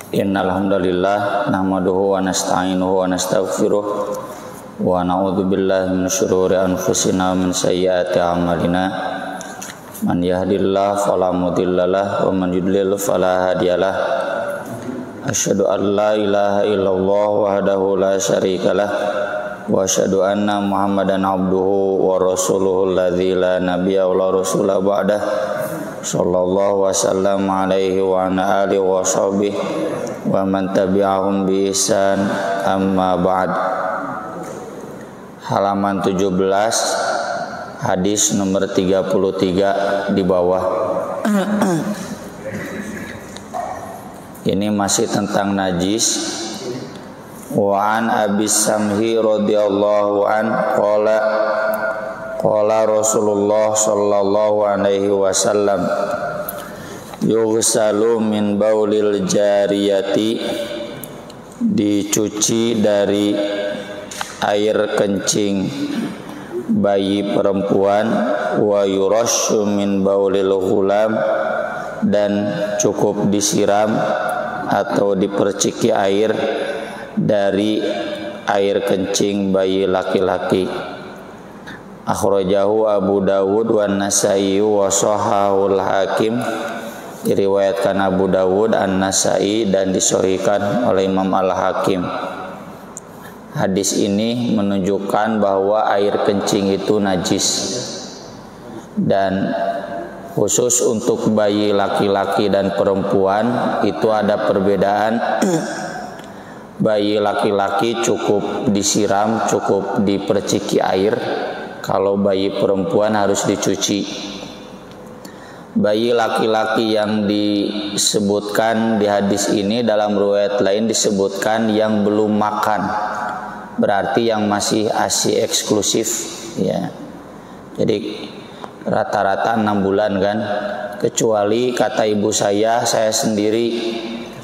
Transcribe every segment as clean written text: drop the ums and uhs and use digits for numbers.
Innal hamdalillah nahmaduhu wa nasta'inuhu wa nastaghfiruh wa na'udzu billahi min syururi anfusina wa min sayyiati a'malina. Man yahdihillahu fala mudhillalah wa man yudlil fala hadiyalah. Asyhadu an la ilaha illallah wahdahu la syarikalah wa asyhadu anna Muhammadan abduhu wa rasuluhu alladzi la nabiyya wa la rasula ba'dah. Sallallahu wasallam alaihi wa ala alihi wa sahbihi wa man tabi'ahum bi ihsan, amma ba'd. Halaman 17, hadis nomor 33 di bawah. Ini masih tentang najis. Wa an Abi Samhi radhiyallahu an qala Rasulullah sallallahu alaihi wasallam yughsalu min baulil jariyati, dicuci dari air kencing bayi perempuan, wa yurashu min baulil ghulam, dan cukup disiram atau diperciki air dari air kencing bayi laki-laki. Akhrajahu Abu Dawud wa Nasa'i wa Shahahul Hakim, diriwayatkan Abu Dawud, An-Nasa'i, dan disahihkan oleh Imam Al-Hakim. Hadis ini menunjukkan bahwa air kencing itu najis, dan khusus untuk bayi laki-laki dan perempuan itu ada perbedaan. Bayi laki-laki cukup disiram, cukup diperciki air. Kalau bayi perempuan harus dicuci. Bayi laki-laki yang disebutkan di hadis ini dalam riwayat lain disebutkan yang belum makan, berarti yang masih ASI eksklusif, ya. Jadi rata-rata 6 bulan kan, kecuali kata ibu saya sendiri,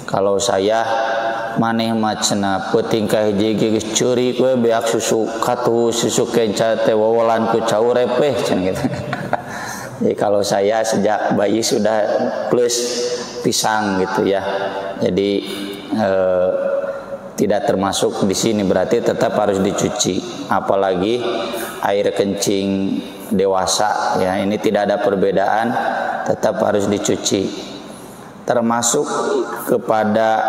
kalau saya maneh macena peuting ka hiji geus ceurik we beak susu katu susu kenca teh wawalan ku cau repeh cenah gitu. Jadi kalau saya sejak bayi sudah plus pisang gitu ya. Jadi tidak termasuk di sini, berarti tetap harus dicuci. Apalagi air kencing dewasa ya, ini tidak ada perbedaan, tetap harus dicuci. Termasuk kepada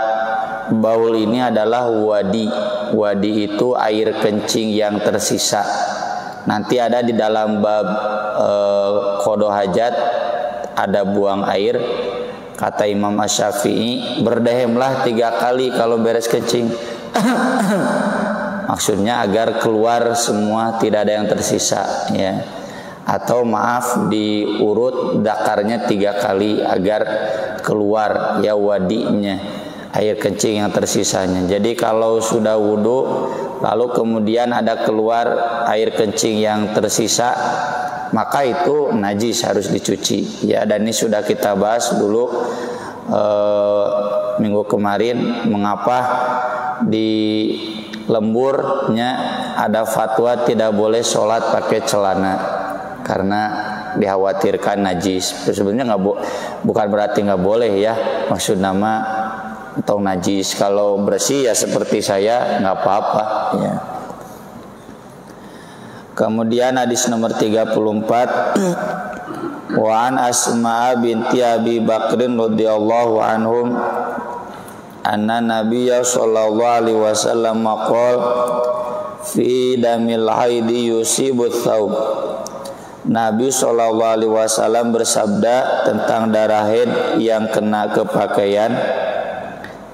baul ini adalah wadi. Wadi itu air kencing yang tersisa. Nanti ada di dalam bab qada hajat, ada buang air. Kata Imam Asy-Syafi'i, berdehemlah 3 kali kalau beres kencing. Maksudnya agar keluar semua, tidak ada yang tersisa ya. Atau maaf, diurut dakarnya 3 kali agar keluar ya wadinya, air kencing yang tersisanya. Jadi kalau sudah wudhu lalu kemudian ada keluar air kencing yang tersisa, maka itu najis, harus dicuci ya. Dan ini sudah kita bahas dulu minggu kemarin, mengapa di lemburnya ada fatwa tidak boleh sholat pakai celana karena dikhawatirkan najis. Sebenarnya bukan berarti nggak boleh ya, maksud nama atau najis. Kalau bersih ya seperti saya nggak apa-apa ya. Kemudian hadis nomor 34, wa an Asma binti Abi Bakrin radhiyallahu anhum anna Nabiyya sallallahu alaihi wasallam qala fi damil haidi yusibu thawb. Nabi sallallahu alaihi wasallam bersabda tentang darah haid yang kena ke pakaian.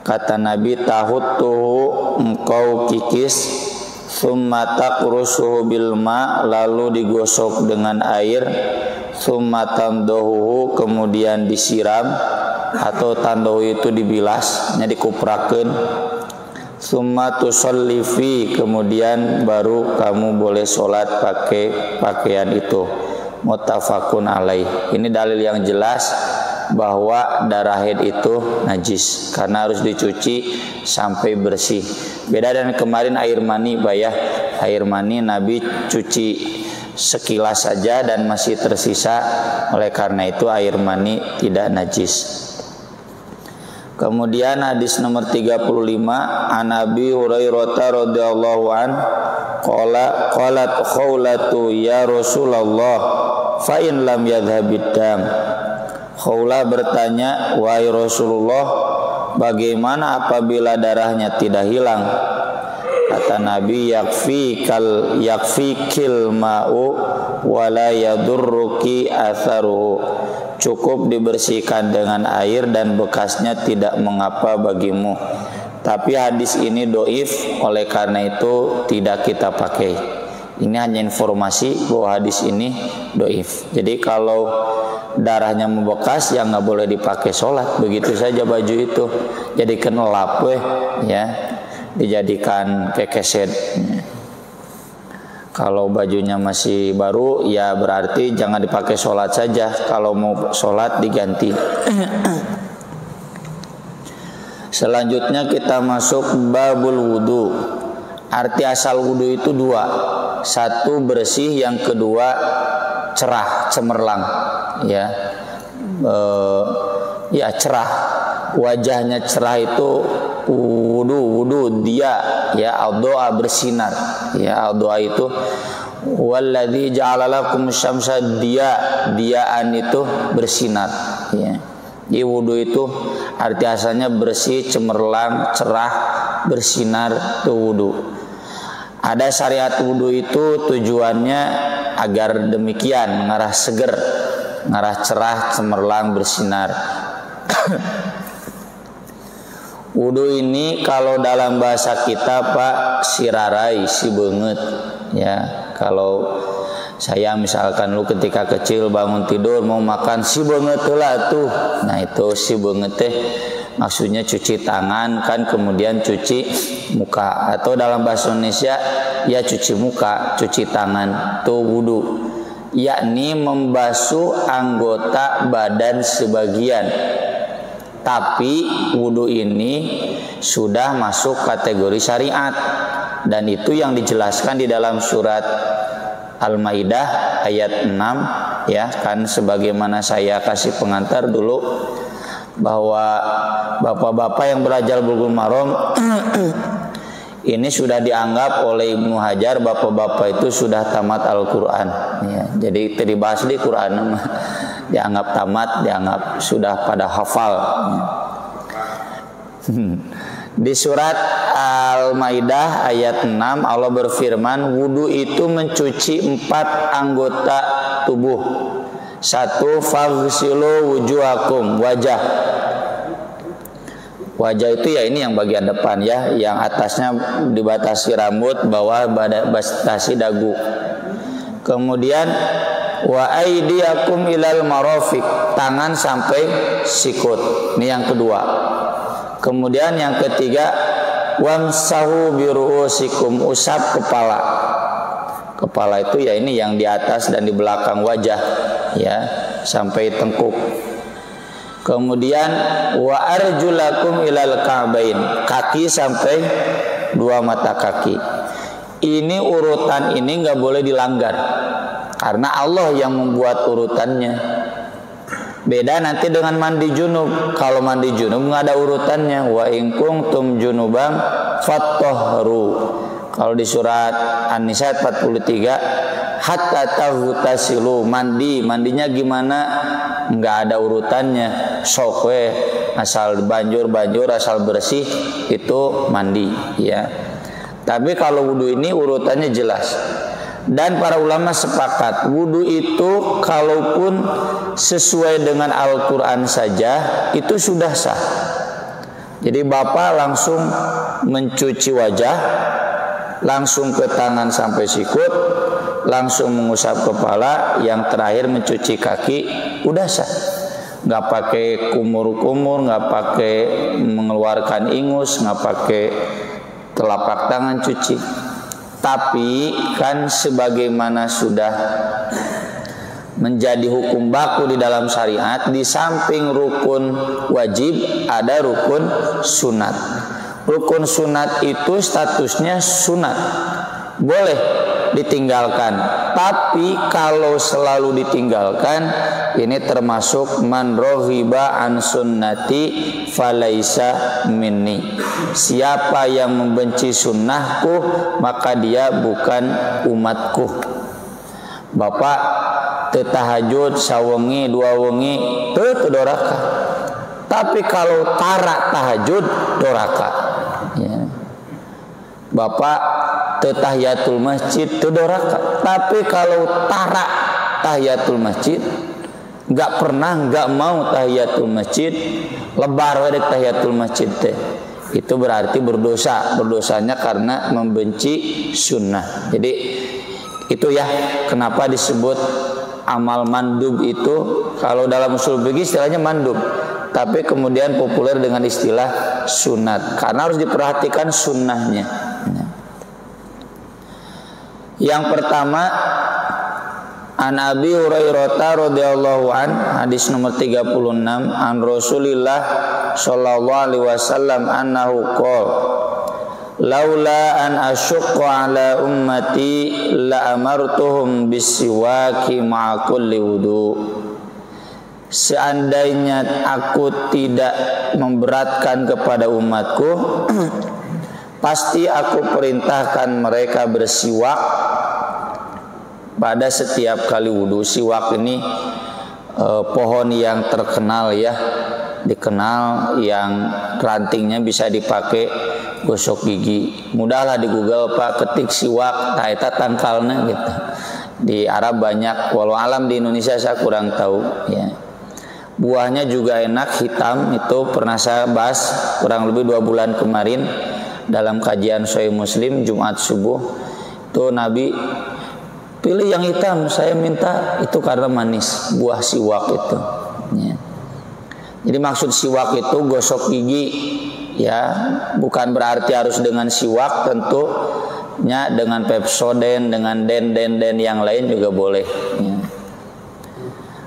Kata Nabi, tahuttuhu, engkau kikis, summa taqrusuhu bil ma, lalu digosok dengan air, summa tandohu, kemudian disiram, atau tandohu itu dibilas, dikuprakeun, summa tusalli fi, kemudian baru kamu boleh sholat pakai pakaian itu. Muttafaqun alaih. Ini dalil yang jelas bahwa darah haid itu najis karena harus dicuci sampai bersih. Beda dengan kemarin air mani, bayah. Air mani Nabi cuci sekilas saja dan masih tersisa, oleh karena itu air mani tidak najis. Kemudian hadis nomor 35, an Abi Hurairah radhiyallahu an qalat Khawlatu ya Rasulullah fa in lam yadhhabid dam. Khawlah bertanya, wahai Rasulullah, bagaimana apabila darahnya tidak hilang? Kata Nabi, yakfikil ma'u wala yadurruki atharuhu. Cukup dibersihkan dengan air dan bekasnya tidak mengapa bagimu. Tapi hadis ini doif, oleh karena itu tidak kita pakai. Ini hanya informasi bahwa hadis ini doif. Jadi kalau darahnya membekas, ya nggak boleh dipakai sholat. Begitu saja baju itu. Jadi kenelap ya, dijadikan kekeset. Kalau bajunya masih baru, ya berarti jangan dipakai sholat saja. Kalau mau sholat diganti. Selanjutnya kita masuk babul wudu. Arti asal wudu itu dua. Satu bersih, yang kedua cerah, cemerlang. Ya cerah. Wajahnya cerah itu wudu dia, ya al-doa bersinar, ya al-doa itu walladzi ja'ala lakum syamsa diaan itu bersinar, ya. Jadi wudu itu arti asalnya bersih, cemerlang, cerah, bersinar, itu wudu. Ada syariat wudu itu tujuannya agar demikian, mengarah seger, mengarah cerah, cemerlang, bersinar. Wudu ini kalau dalam bahasa kita Pak, sirarai, si banget, ya. Kalau saya misalkan lu ketika kecil bangun tidur mau makan, si banget lah tuh. Nah itu si banget teh maksudnya cuci tangan kan, kemudian cuci muka. Atau dalam bahasa Indonesia ya cuci muka, cuci tangan, tuh wudu. Yakni membasuh anggota badan sebagian. Tapi wudu ini sudah masuk kategori syariat, dan itu yang dijelaskan di dalam surat Al-Maidah ayat 6, ya kan, sebagaimana saya kasih pengantar dulu bahwa bapak-bapak yang belajar Bulughul Maram ini sudah dianggap oleh Ibnu Hajar bapak-bapak itu sudah tamat Al-Quran, ya. Jadi dibahas di Quran dianggap tamat, dianggap sudah pada hafal. Di surat Al-Maidah ayat 6 Allah berfirman, wudu itu mencuci 4 anggota tubuh. 1, faghsilu wujuhakum, wajah. Wajah itu ya ini yang bagian depan, ya, yang atasnya dibatasi rambut, bawah batasi dagu. Kemudian wa aydiyakum ilal marafiq, tangan sampai sikut. Ini yang kedua. Kemudian yang ketiga, wamsahu biruusikum, usap kepala. Kepala itu ya ini yang di atas dan di belakang wajah, ya, sampai tengkuk. Kemudian wa arjulakum ilal ka'bain, kaki sampai 2 mata kaki. Ini urutan ini nggak boleh dilanggar karena Allah yang membuat urutannya. Beda nanti dengan mandi junub. Kalau mandi junub nggak ada urutannya. Wa in kuntum junuban fattahharu. Kalau di surat An-Nisa 43, hatta taghtasilu, mandinya gimana? Nggak ada urutannya. Sok we, asal banjur asal bersih itu mandi, ya. Tapi kalau wudu ini urutannya jelas. Dan para ulama sepakat wudu itu kalaupun sesuai dengan Al-Quran saja itu sudah sah. Jadi bapak langsung mencuci wajah, langsung ke tangan sampai sikut, langsung mengusap kepala, yang terakhir mencuci kaki, udah sah. Nggak pakai kumur-kumur, nggak pakai mengeluarkan ingus, nggak pakai telapak tangan cuci. Tapi kan sebagaimana sudah menjadi hukum baku di dalam syariat, di samping rukun wajib ada rukun sunat. Rukun sunat itu statusnya sunat, boleh ditinggalkan. tapi kalau selalu ditinggalkan ini termasuk man raghiba an sunnati falaisa minni. Siapa yang membenci sunnahku maka dia bukan umatku. Bapak teu tahajud sawengi dua wengi teu doraka. Tapi kalau tara tahajud doraka. Ya. Bapak teu tahiyatul masjid teu doraka. Tapi kalau tara tahiyatul masjid, enggak pernah enggak mau tahiyatul masjid, lebar we tahiyatul masjid teh. Itu berarti berdosa. Berdosanya karena membenci sunnah. Jadi itu ya kenapa disebut amal mandub itu. Kalau dalam usul fikih istilahnya mandub, tapi kemudian populer dengan istilah sunat karena harus diperhatikan sunnahnya. Yang pertama, an Abi Hurairah radhiyallahu an, hadis nomor 36, an Rasulillah sallallahu alaihi wasallam annahu qala laula an asyqa ala ummati la amartuhum bisiwaki ma'a kulli wudu. Seandainya aku tidak memberatkan kepada umatku, pasti aku perintahkan mereka bersiwak pada setiap kali wudu. Siwak ini pohon yang terkenal ya, dikenal, yang rantingnya bisa dipakai gosok gigi. Mudahlah di Google Pak, ketik siwak, nah eta tangkalna gitu. Di Arab banyak, walau alam di Indonesia saya kurang tahu ya. Buahnya juga enak, hitam, itu pernah saya bahas kurang lebih 2 bulan kemarin dalam kajian Sahih Muslim Jumat subuh. Itu Nabi pilih yang hitam, saya minta itu karena manis, buah siwak itu ya. Jadi maksud siwak itu gosok gigi ya, bukan berarti harus dengan siwak, tentunya dengan Pepsodent, dengan den yang lain juga boleh ya.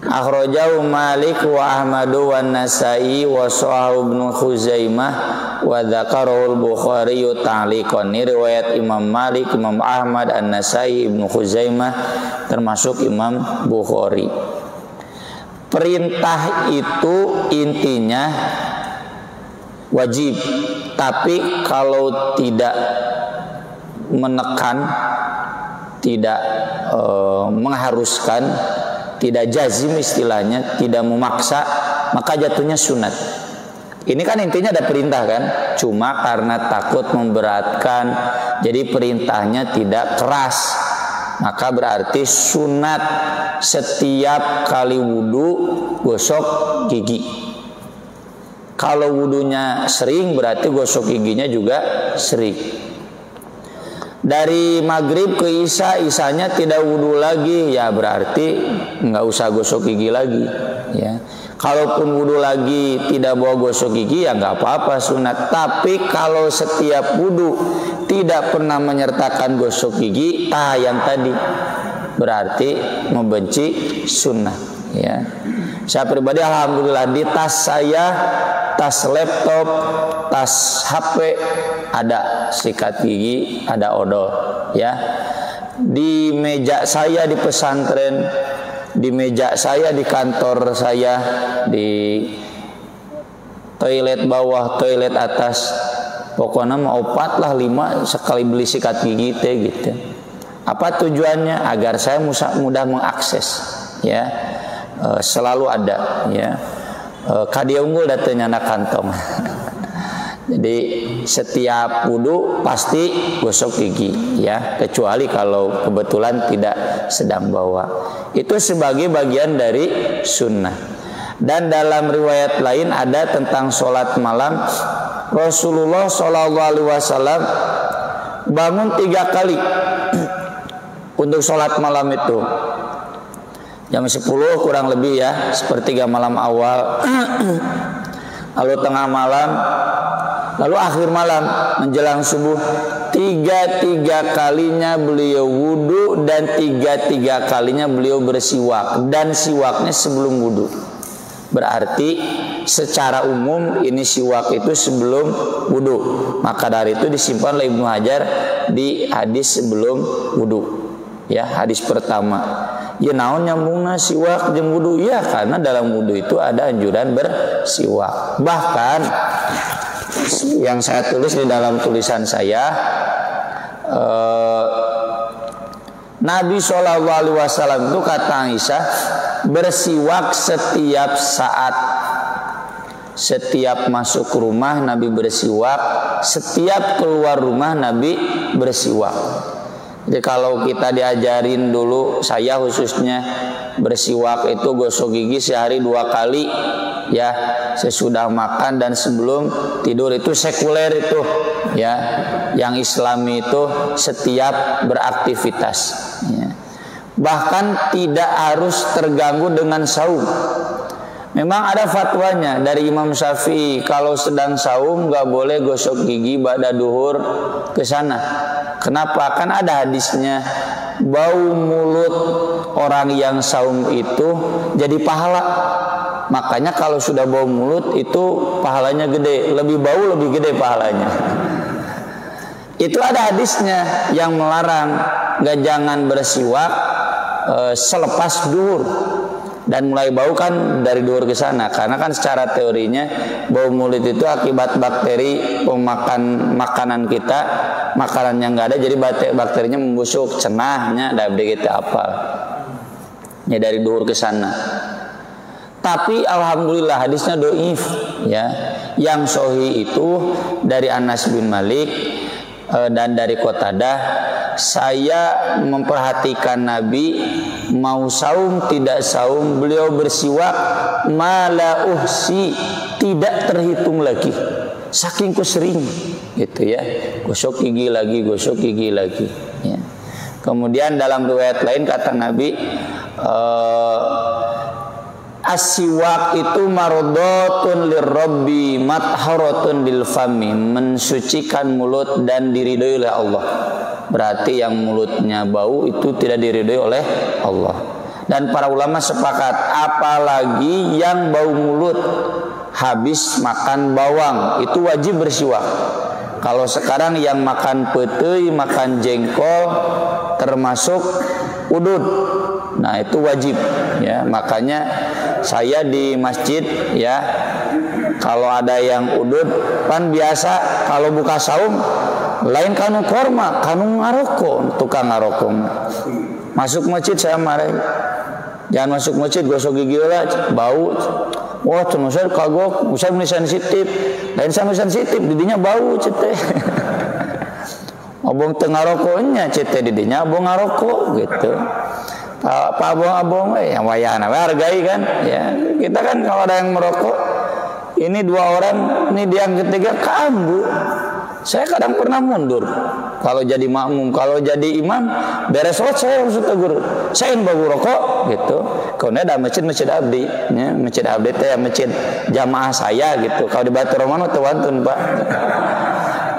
Akhrajahu Malik wa Ahmadu wa Nasa'i wa Sahahu Ibnu Khuzaimah wa dzakarahu al-Bukhari ta'liqan. Ini riwayat Imam Malik, Imam Ahmad, An-Nasa'i, Ibnu Khuzaimah, termasuk Imam Bukhari. Perintah itu intinya wajib, tapi kalau tidak menekan, tidak mengharuskan, tidak jazim istilahnya, tidak memaksa, maka jatuhnya sunat. Ini kan intinya ada perintah kan, cuma karena takut memberatkan, jadi perintahnya tidak keras, maka berarti sunat setiap kali wudu gosok gigi. Kalau wudunya sering berarti gosok giginya juga sering. Dari maghrib ke isya, isyanya tidak wudu lagi, ya berarti nggak usah gosok gigi lagi ya. Kalaupun wudu lagi tidak bawa gosok gigi ya nggak apa-apa, sunat. Tapi kalau setiap wudu tidak pernah menyertakan gosok gigi, yang tadi berarti membenci sunnah ya. Saya pribadi alhamdulillah di tas saya, tas laptop, tas HP ada sikat gigi, ada odol ya. Di meja saya di pesantren, di meja saya di kantor saya, di toilet bawah, toilet atas, pokoknya mau 4 lah 5 sekali beli sikat gigi teh gitu. Apa tujuannya? Agar saya mudah mengakses ya. Selalu ada ya. Kadia unggul datanya anak kantong. Jadi setiap wudu pasti gosok gigi ya, kecuali kalau kebetulan tidak sedang bawa. Itu sebagai bagian dari sunnah. Dan dalam riwayat lain ada tentang sholat malam. Rasulullah SAW bangun 3 kali untuk sholat malam itu. Jam 10 kurang lebih ya, sepertiga malam awal, lalu tengah malam, lalu akhir malam menjelang subuh. 3 kalinya beliau wudu dan 3 kalinya beliau bersiwak, dan siwaknya sebelum wudu. Berarti secara umum ini siwak itu sebelum wudu. Maka dari itu disimpan oleh Ibnu Hajar di hadis sebelum wudu Ya, hadis pertama. Ya naon nyambungna siwak jeung wudu? Ya, karena dalam wudu itu ada anjuran bersiwak. Bahkan yang saya tulis di dalam tulisan saya, Nabi SAW itu kata Aisyah bersiwak setiap saat. Setiap masuk rumah Nabi bersiwak, setiap keluar rumah Nabi bersiwak. Jadi kalau kita diajarin dulu, saya khususnya bersiwak itu gosok gigi sehari 2 kali, ya, sesudah makan dan sebelum tidur. Itu sekuler itu, ya. Yang Islami itu setiap beraktivitas, ya. Bahkan tidak harus terganggu dengan saum. Memang ada fatwanya dari Imam Syafi'i, kalau sedang saum nggak boleh gosok gigi ba'da duhur ke sana. Kenapa? Kan ada hadisnya, bau mulut orang yang saum itu jadi pahala. Makanya kalau sudah bau mulut itu pahalanya gede, lebih bau lebih gede pahalanya. Itu ada hadisnya yang melarang jangan bersiwak selepas duhur. Dan mulai bau kan dari duhur ke sana, karena kan secara teorinya bau mulut itu akibat bakteri pemakan makanan kita, makanan yang nggak ada, jadi bakterinya membusuk, cenahnya ada kita apa ya dari duhur ke sana. Tapi alhamdulillah hadisnya doif, ya. Yang sahih itu dari Anas bin Malik dan dari Qatadah. Saya memperhatikan Nabi mau saum tidak saum, beliau bersiwak mala uhsi, tidak terhitung lagi, saking sering gitu, ya. Gosok gigi lagi, ya. Kemudian dalam riwayat lain kata Nabi, as-siwak itu marodotun lirrabbi matharatun lil fami, mensucikan mulut dan diridhoi oleh Allah. Berarti yang mulutnya bau itu tidak diridhoi oleh Allah. Dan para ulama sepakat, apalagi yang bau mulut habis makan bawang itu wajib bersiwak. Kalau sekarang yang makan petei, makan jengkol termasuk udud, nah itu wajib, ya. Makanya saya di masjid, ya, kalau ada yang udud kan biasa kalau buka saum lain kanu korma, kanu ngaroko, tukang ngaroko. Masuk masjid saya marah, jangan masuk masjid gosok gigi lah, bau. Wah, cuma saya kagok, saya sensitif, lain saya sensitif, didinya bau cete. Abong tengah rokoknya cete didinya abong ngaroko gitu. Pak abong yang wayana hargai kan, ya. Kita kan kalau ada yang merokok, ini 2 orang, ini dia yang ketiga kambu. Saya kadang pernah mundur kalau jadi makmum, kalau jadi imam beres sholat saya harus tegur, saya ingin bau rokok gitu. Karena ada masjid abdi, ya, masjid abdi teh masjid jamaah saya gitu. Kalau di Batu Romano tuh wantun Pak.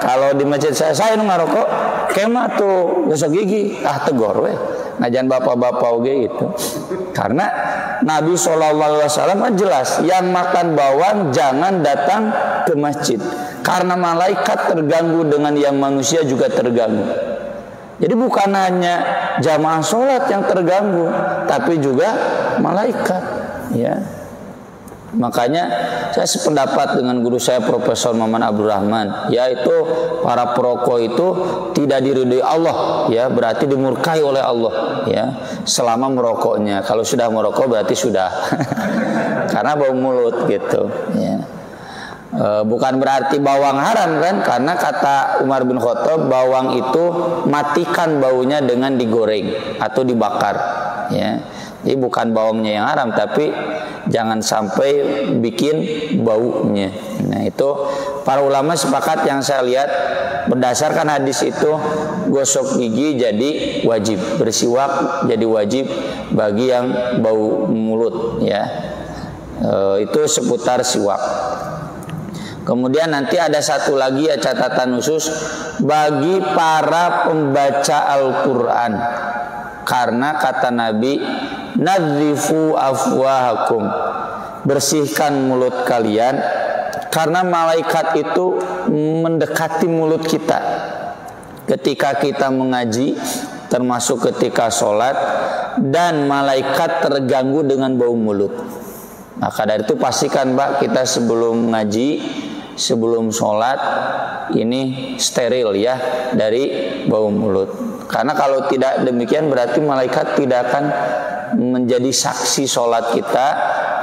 Kalau di masjid saya ingin ngarokok, kemah tuh gosok gigi, tegur weh. Ngajan bapak-bapak oge gitu. Karena Nabi SAW kan jelas, yang makan bawang jangan datang ke masjid. Karena malaikat terganggu dengan yang manusia juga terganggu. Jadi bukan hanya jamaah sholat yang terganggu, tapi juga malaikat, ya. Makanya saya sependapat dengan guru saya Profesor Maman Abdul Rahman, yaitu para perokok itu tidak diridhoi Allah, ya, berarti dimurkai oleh Allah, ya, selama merokoknya. Kalau sudah merokok berarti sudah karena bau mulut gitu, ya. Bukan berarti bawang haram kan, karena kata Umar bin Khattab bawang itu matikan baunya dengan digoreng atau dibakar, ya. Jadi bukan bawangnya yang haram, tapi jangan sampai bikin baunya. Nah itu para ulama sepakat, yang saya lihat berdasarkan hadis itu gosok gigi jadi wajib, bersiwak jadi wajib bagi yang bau mulut, ya. Itu seputar siwak. Kemudian nanti ada satu lagi, ya, catatan khusus bagi para pembaca Al-Quran. Karena kata Nabi, nadzifu afwahakum, bersihkan mulut kalian, karena malaikat itu mendekati mulut kita. Ketika kita mengaji, termasuk ketika sholat, dan malaikat terganggu dengan bau mulut. Maka dari itu pastikan Mbak, kita sebelum ngaji, sebelum sholat ini steril ya dari bau mulut. Karena kalau tidak demikian berarti malaikat tidak akan menjadi saksi sholat kita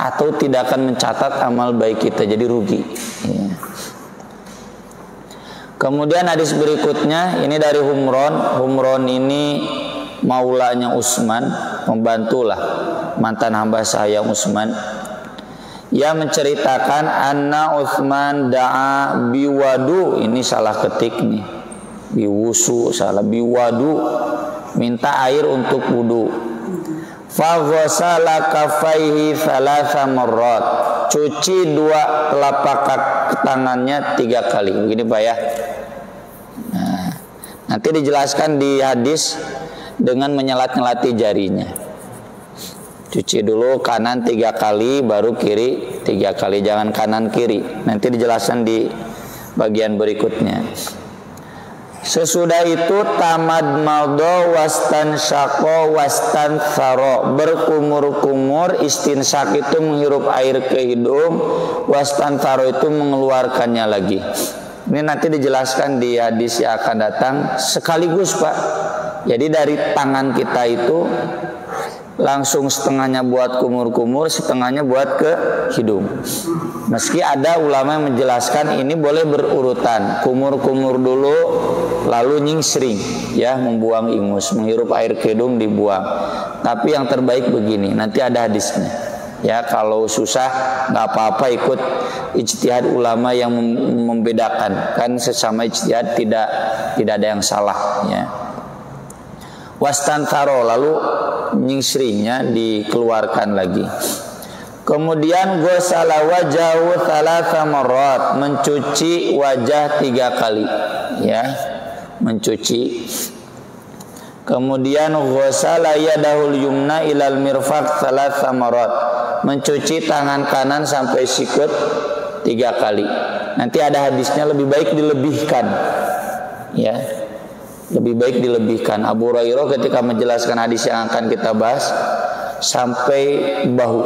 atau tidak akan mencatat amal baik kita, jadi rugi ya. Kemudian hadis berikutnya ini dari Humron. Humron ini maulanya Utsman, membantulah mantan hamba saya Utsman. Ia menceritakan anna Utsman da'a biwadu, ini salah ketik nih, biwusu salah, biwadu, minta air untuk wudu. Fa ghasala kaffaihi thalatha marrat, cuci dua telapak tangannya 3 kali. Begini Pak ya. Nah, nanti dijelaskan di hadis dengan menyelat-nyelati jarinya. Cuci dulu kanan 3 kali, baru kiri 3 kali, jangan kanan kiri. Nanti dijelaskan di bagian berikutnya. Sesudah itu tamad maldo wastan syako wastan tharo, berkumur-kumur. Istinsak itu menghirup air ke hidung, wastan tharo itu mengeluarkannya lagi. Ini nanti dijelaskan di hadis yang akan datang sekaligus Pak. Jadi dari tangan kita itu langsung setengahnya buat kumur-kumur, setengahnya buat ke hidung. Meski ada ulama yang menjelaskan ini boleh berurutan, kumur-kumur dulu, lalu nyingsring, ya, membuang ingus, menghirup air ke hidung dibuang. Tapi yang terbaik begini, nanti ada hadisnya. Ya, kalau susah nggak apa-apa ikut ijtihad ulama yang membedakan, kan sesama ijtihad tidak ada yang salah. Ya. Wastantaro, lalu nyingsrinya dikeluarkan lagi. Kemudian ghusala wajahu thalatha marrat, mencuci wajah 3 kali, ya, mencuci. Kemudian ghusala yadahul yumna ilal mirfaq thalatha marrat, mencuci tangan kanan sampai sikut 3 kali. Nanti ada hadisnya, lebih baik dilebihkan, ya, lebih baik dilebihkan. Abu Hurairah ketika menjelaskan hadis yang akan kita bahas sampai bahu.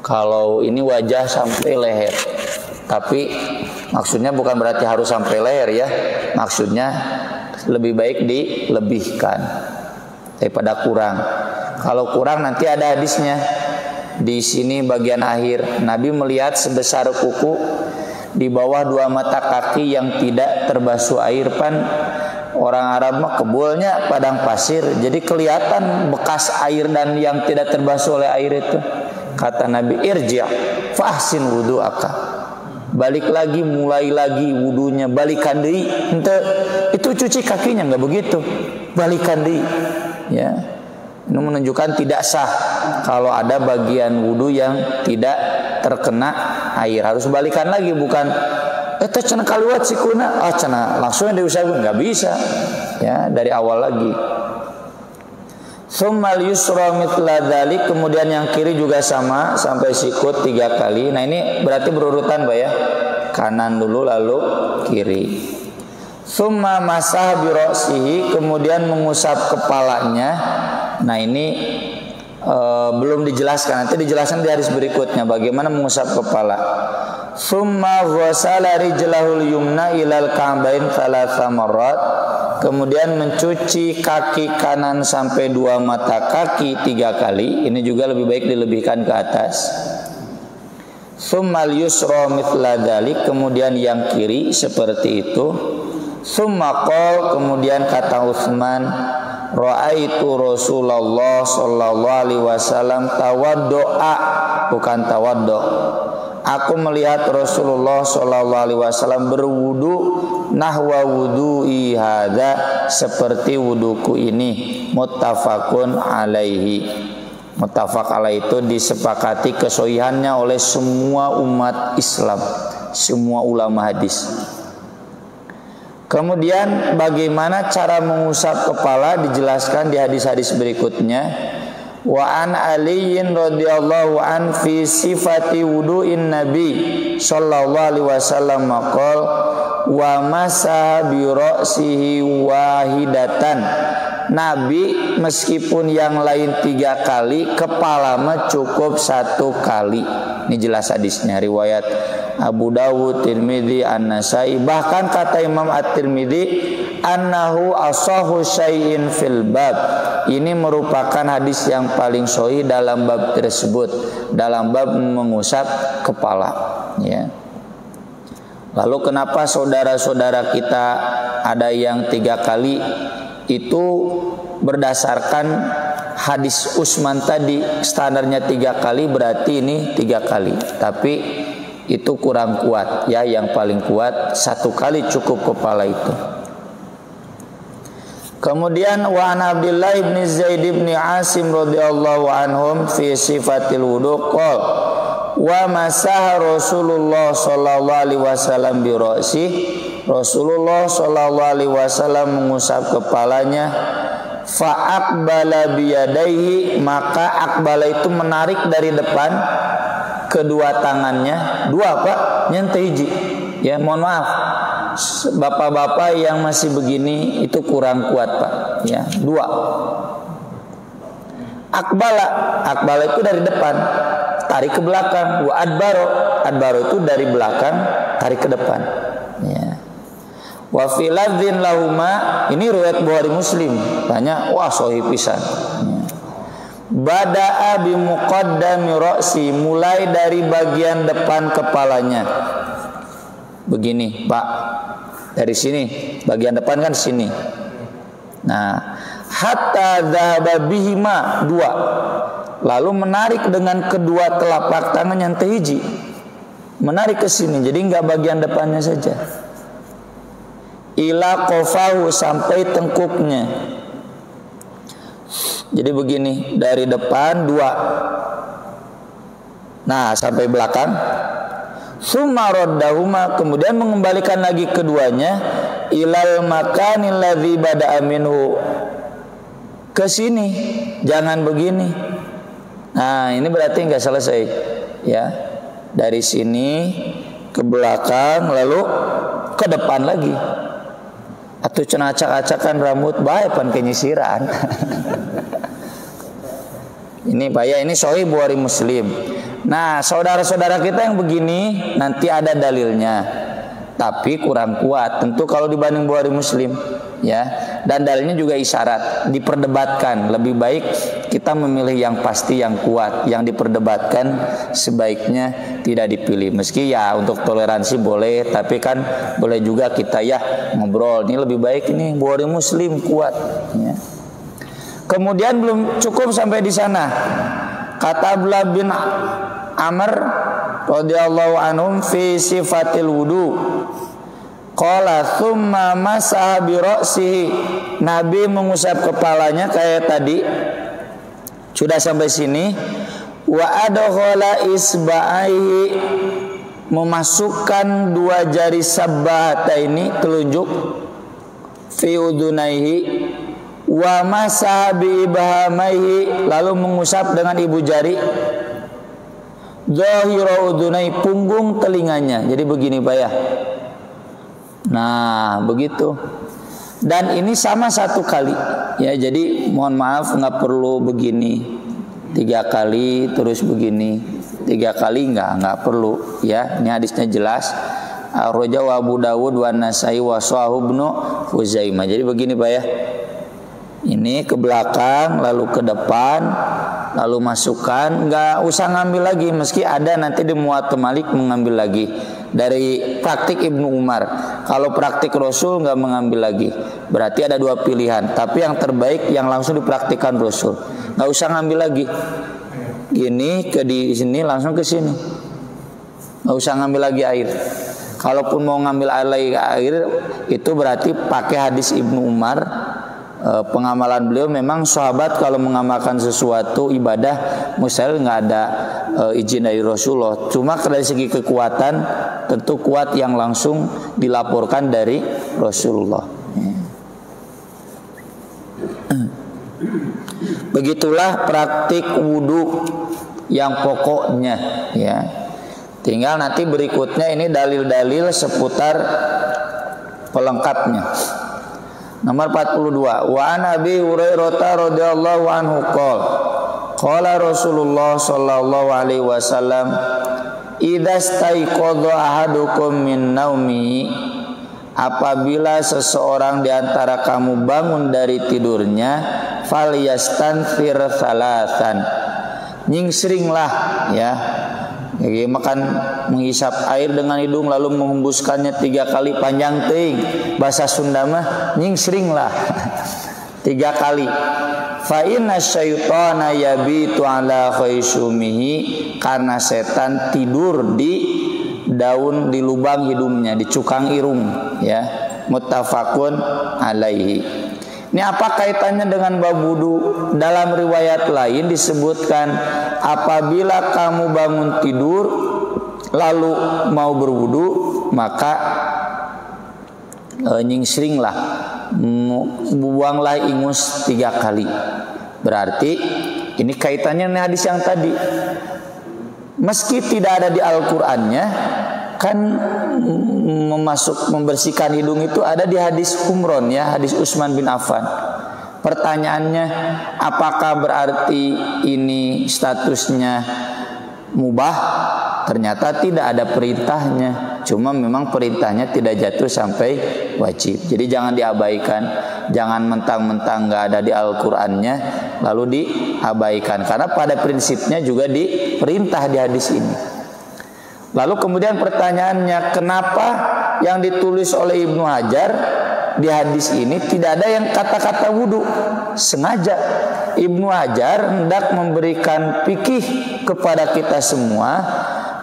Kalau ini wajah sampai leher. Tapi maksudnya bukan berarti harus sampai leher ya. Maksudnya lebih baik dilebihkan daripada kurang. Kalau kurang nanti ada hadisnya. Di sini bagian akhir, Nabi melihat sebesar kuku di bawah 2 mata kaki yang tidak terbasuh air. Pan orang Arab mah kebulnya padang pasir, jadi kelihatan bekas air dan yang tidak terbasuh oleh air itu. Kata Nabi, irji' fahsin wudu'aka, balik lagi, mulai lagi wudunya, balikan deui. Ente itu cuci kakinya nggak begitu, balikan deui. Ya, ini menunjukkan tidak sah kalau ada bagian wudu yang tidak terkena air, harus balikan lagi, bukan eta cenah kaluat sikuna, cenah langsung diusahakan, nggak bisa. Ya, dari awal lagi. Tsummal yusra mithla dzalik, kemudian yang kiri juga sama sampai sikut 3 kali. Nah, ini berarti berurutan Pak ya. Kanan dulu lalu kiri. Tsumma masah bi ra'sihi, kemudian mengusap kepalanya. Nah, ini belum dijelaskan, nanti dijelaskan di hadis berikutnya bagaimana mengusap kepala. Tsumma ghasala rijlahul yumna ilal ka'bain thalatha marrat, kemudian mencuci kaki kanan sampai 2 mata kaki 3 kali. Ini juga lebih baik dilebihkan ke atas. Tsummal yusra mithla dzalik, kemudian yang kiri seperti itu. Tsumma qol, kemudian kata Utsman, ra'aitu Rasulullah sallallahu alaihi wasallam tawaddo'a, bukan tawaddo. Aku melihat Rasulullah sallallahu alaihi wasallam berwudu nahwa wudu'i hadza, seperti wuduku ini. Muttafaqun alaihi. Muttafaq alaihi itu disepakati kesohihannya oleh semua umat Islam, semua ulama hadis. Kemudian bagaimana cara mengusap kepala dijelaskan di hadis-hadis berikutnya. Wa an Aliyin radhiyallahu an fi sifati wudu'in Nabi sallallahu alaihi wasallam maqal wa masaha bi ra'sihi wahidatan Nabi meskipun yang lain 3 kali, kepala mah cukup 1 kali. Ini jelas hadisnya, riwayat Abu Dawud, Tirmidzi, An-Nasai. Bahkan kata Imam At-Tirmidzi, annahu asahu syai'in fil bab. Ini merupakan hadis yang paling sahih dalam bab tersebut, dalam bab mengusap kepala, ya. Lalu kenapa saudara-saudara kita ada yang 3 kali? Itu berdasarkan hadis Utsman tadi, standarnya 3 kali, berarti ini 3 kali. Tapi itu kurang kuat, ya. Yang paling kuat 1 kali cukup kepala itu. Kemudian wa an Abdullah bin Zaid bin Asim radhiyallahu anhum fi sifatil wudu qol wa masaha Rasulullah sallallahu alaihi wasallam bi ra'si. Rasulullah sallallahu alaihi wasallam mengusap kepalanya, fa aqbala bi yadayhi, maka aqbala itu menarik dari depan kedua tangannya, 2 Pak, nyente hiji. Ya, mohon maaf. Bapak-bapak yang masih begini itu kurang kuat Pak, ya, 2. Akbala itu dari depan, tarik ke belakang. Wa adbaro itu dari belakang, tarik ke depan, ya. Wa fi ladzin lahuma, ini riwayat Bukhari Muslim, banyak, wah sahih pisan, ya. Bada'a bi muqaddami ra'si, mulai dari bagian depan kepalanya. Begini Pak, dari sini bagian depan kan sini. Nah, hatta dzahaba bihima, 2. Lalu menarik dengan kedua telapak tangan yang tehiji, menarik ke sini, jadi enggak bagian depannya saja. Ila qafahu, sampai tengkuknya. Jadi begini, dari depan 2, nah sampai belakang. Summa raddahuma, kemudian mengembalikan lagi keduanya ilal makanil ladzi bada'a minhu, ke sini, jangan begini. Nah, ini berarti enggak selesai, ya. Dari sini ke belakang lalu ke depan lagi. Atau cenah acak-acakan rambut bae pan kenyisiran. Ini Pak ya, ini sahih Bukhari Muslim. Nah, saudara-saudara kita yang begini nanti ada dalilnya, tapi kurang kuat tentu kalau dibanding Bukhari Muslim, ya. Dan dalilnya juga isyarat, diperdebatkan. Lebih baik kita memilih yang pasti, yang kuat. Yang diperdebatkan sebaiknya tidak dipilih. Meski ya untuk toleransi boleh, tapi kan boleh juga kita ya ngobrol. Ini lebih baik ini Bukhari Muslim kuat, ya. Kemudian belum cukup sampai di sana. Kata Abdullah bin Amr radhiyallahu anhum fi sifatil wudu, qala thumma masaha bi ra'sihi, Nabi mengusap kepalanya kayak tadi. Sudah sampai sini. Wa adkhala isba'aihi, memasukkan 2 jari sabahata ini, telunjuk, fi udunaihi, wa masaha bi ibhamaihi, lalu mengusap dengan ibu jari zahira udunai, punggung telinganya. Jadi begini Pak ya. Nah, begitu. Dan ini sama 1 kali, ya. Jadi mohon maaf, nggak perlu begini 3 kali terus begini 3 kali, nggak perlu, ya. Ini hadisnya jelas. Rawahu Abu Dawud wa Nasai wa Sahih Ibnu Khuzaimah. Jadi begini Pak ya. Ini ke belakang, lalu ke depan, lalu masukkan, nggak usah ngambil lagi. Meski ada nanti di Muwatta Malik mengambil lagi dari praktik Ibnu Umar. Kalau praktik Rasul nggak mengambil lagi. Berarti ada 2 pilihan. Tapi yang terbaik yang langsung dipraktikkan Rasul. Nggak usah ngambil lagi. Gini ke di sini langsung ke sini. Nggak usah ngambil lagi air. Kalaupun mau ngambil air itu berarti pakai hadis Ibnu Umar. Pengamalan beliau memang sahabat kalau mengamalkan sesuatu ibadah mustahil nggak ada izin dari Rasulullah. Cuma dari segi kekuatan tentu kuat yang langsung dilaporkan dari Rasulullah. Begitulah praktik wudu yang pokoknya, ya. Tinggal nanti berikutnya ini dalil-dalil seputar pelengkapnya. Nomor 42. Wa an Abi Hurairah radhiyallahu anhu qala Rasulullah sallallahu alaihi wasallam idza staiqadha ahadukum min naumi, apabila seseorang di antara kamu bangun dari tidurnya, falyastanfir salasan, nyingsringlah ya. Jadi makan menghisap air dengan hidung lalu menghembuskannya 3 kali panjang teuing. Bahasa Sunda mah nyingsringlah 3 kali. Fa inna syaitana yabitu ala khaysumihi, karena setan tidur di daun di lubang hidungnya, di cukang irung ya. Muttafaqun alaihi. Ini apa kaitannya dengan bab wudu? Dalam riwayat lain disebutkan apabila kamu bangun tidur lalu mau berwudu, maka nyingsringlah, buanglah ingus 3 kali. Berarti ini kaitannya dengan hadis yang tadi. Meski tidak ada di Al-Qur'annya, kan membersihkan hidung itu ada di hadis Humron ya, hadis Utsman bin Affan. Pertanyaannya, apakah berarti ini statusnya mubah? Ternyata tidak ada perintahnya, cuma memang perintahnya tidak jatuh sampai wajib. Jadi jangan diabaikan, jangan mentang-mentang nggak ada di Al-Qur'annya lalu diabaikan, karena pada prinsipnya juga diperintah di hadis ini. Lalu kemudian pertanyaannya, kenapa yang ditulis oleh Ibnu Hajar di hadis ini tidak ada yang kata-kata wudu? Sengaja Ibnu Hajar hendak memberikan fikih kepada kita semua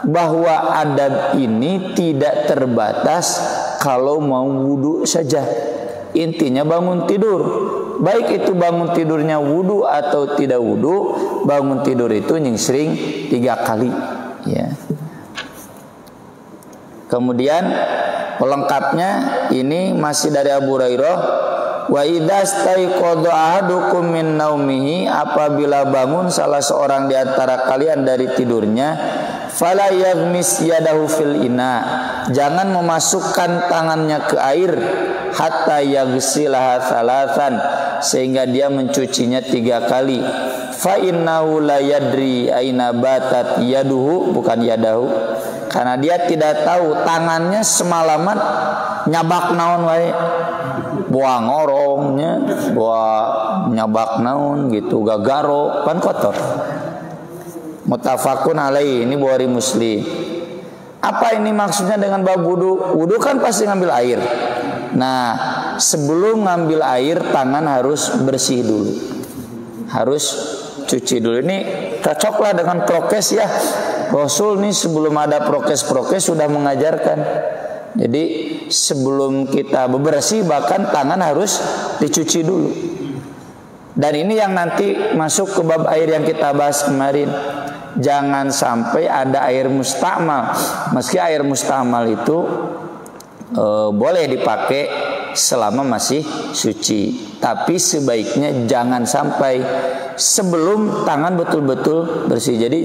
bahwa adab ini tidak terbatas kalau mau wudu saja. Intinya bangun tidur, baik itu bangun tidurnya wudu atau tidak wudu, bangun tidur itu nyingsring 3 kali ya. Kemudian pelengkapnya ini masih dari Abu Hurairah, wa idza staiqadha ahadukum min naumihi, apabila bangun salah seorang di antara kalian dari tidurnya, fala yaghmis yadahu fil ina, jangan memasukkan tangannya ke air, hatta yaghsilaha salasan, sehingga dia mencucinya 3 kali. Fa innahu la yadri aina batat yaduhu, bukan yadahu, karena dia tidak tahu tangannya semalaman nyabak naon wae, buang ngorongnya, buang nyabak naon gitu, gagaro kan kotor. Muttafaqun alaihi, ini Bukhari Muslim. Apa ini maksudnya dengan bab wudu? Wudu kan pasti ngambil air. Nah, sebelum ngambil air tangan harus bersih dulu, harus cuci dulu. Ini cocoklah dengan prokes ya. Rasul nih sebelum ada prokes-prokes sudah mengajarkan. Jadi sebelum kita bebersih bahkan tangan harus dicuci dulu. Dan ini yang nanti masuk ke bab air yang kita bahas kemarin. Jangan sampai ada air mustakmal. Meski air mustakmal itu boleh dipakai selama masih suci, tapi sebaiknya jangan sampai sebelum tangan betul-betul bersih. Jadi